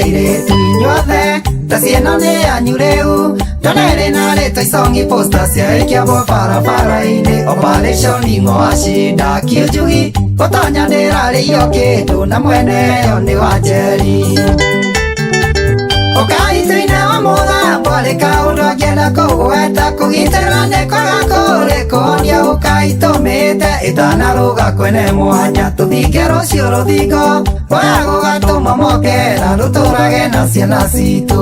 airĩtu inyuothe ta ciĩno nĩ yanyu rĩu ndonere narĩ toisongi posta ciaikiagwo barabara-inĩ operation ing'oacinda kĩnjugi gũtonya ndĩrarĩio kĩndũ na mwene yo nĩ wa njeri ũkaitũ-inĩ wa mũgambo arĩ kaũndũ angĩenda kũgweta kũgitĩra nĩ kwaga kũrĩkũonia ũkaitũmĩte ĩtanarũga kwene mwanya tũthinge rũcio rũthingo rwaya gũgatũma mokera rũtũrage na ciana citũ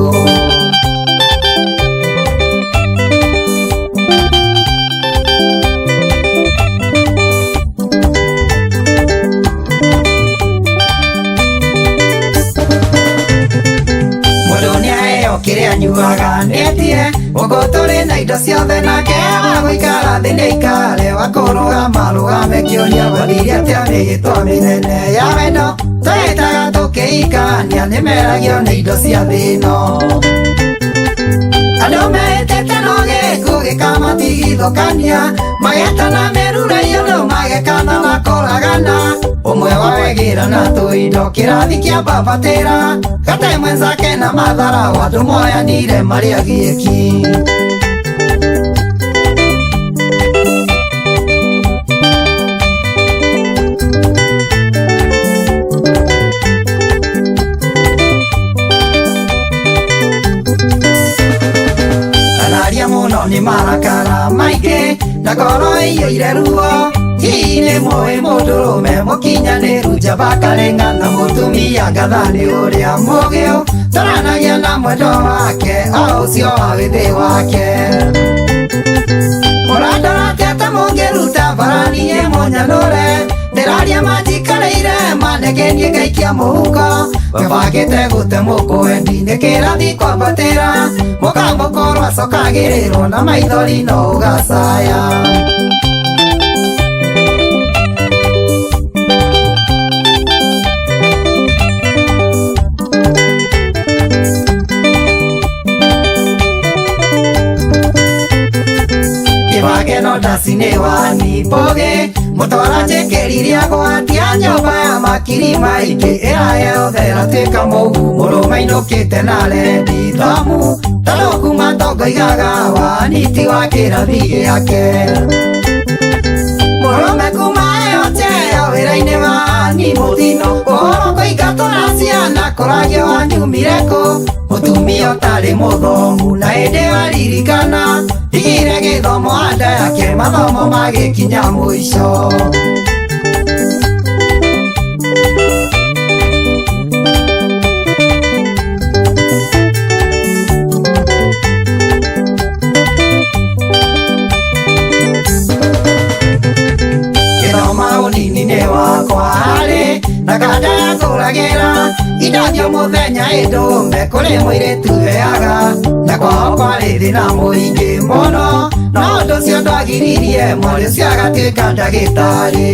kĩrĩa anyuaga nĩetie gũkũ tũrĩ na indo ciothe nake wa gũikara thĩ nĩ ikare wa kũrũgama rũgame kĩũria gũthiria atĩa mĩgĩtwa mĩnene ya wendo twĩtaga tũkĩikania nĩ meragio nĩ indo cia thĩ ĩno andũ metĩte no gĩkuũ gĩkamatigithũkania magetana mĩrure yũndũ magekana na kũragana ũmwe wawegĩra na tũindo kĩrathi kĩa mbabatĩra gate mwenzake na mathara wandũ moyanire marĩ agiĩki araria mũno nĩ marakara maingĩ na ngoro ĩiyũire ruo hihi nĩ mũĩ mũndũrũme mũkinyanĩru njamba karenga na mũtumia ngathani ũrĩa mũgĩũ tũranagia na mwendo wake o ũcio wa wĩthĩ wake mũrandorate ta mũngĩruta barani mũnyanũre ndĩraria manjikarĩire manegenie ngaikia mũhuko webangĩte gũte mũkwendi nĩ kĩrathi kwambatĩra mũkamũkorwo acokagĩrĩrwo na maithori no ũgacaya no ndacinĩ wa nipoge mũtwara njĩkĩriria gwatia nyũmba ya makiri maingĩ ĩrayethera twĩka mũgu mũrũme ainũkĩte na rendi thamu talũkuma tongoigaga waniti wa kĩrathi gĩake mũrũme kuma ĩyo njeo wĩra-inĩ wani mũtino ũhoro kũingatũra ciana kũragio wanyumire kũ mũtumia ũtarĩ mũthomu na hĩndĩ waririkana igire gĩthomo anda yake mathomo magĩkinya mũico gĩthoma ũnini-inĩ wakwa harĩ na kanda ya kũragĩra indathio mũthenya ĩndũme kũrĩ mũirĩtu weaga na kwao kwarĩ thĩna mũingĩ mũno no ũndũ ũcio ndwagiririe mwarĩ ũcio agatuĩka ndagĩtarĩ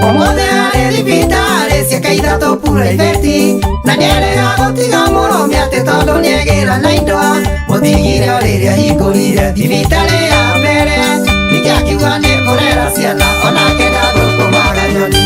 ũmũthĩ arĩ thibitarĩ ciaka ithatũ puraiveti na nĩerĩga gũtiga mũrũme atĩ tondũ nĩegĩra na indo mũthigire o rĩrĩa hingũrire thibitarĩ ya mbere ningĩ akiuga nĩ kũrera ciana onake ndathũkũmaga nyoni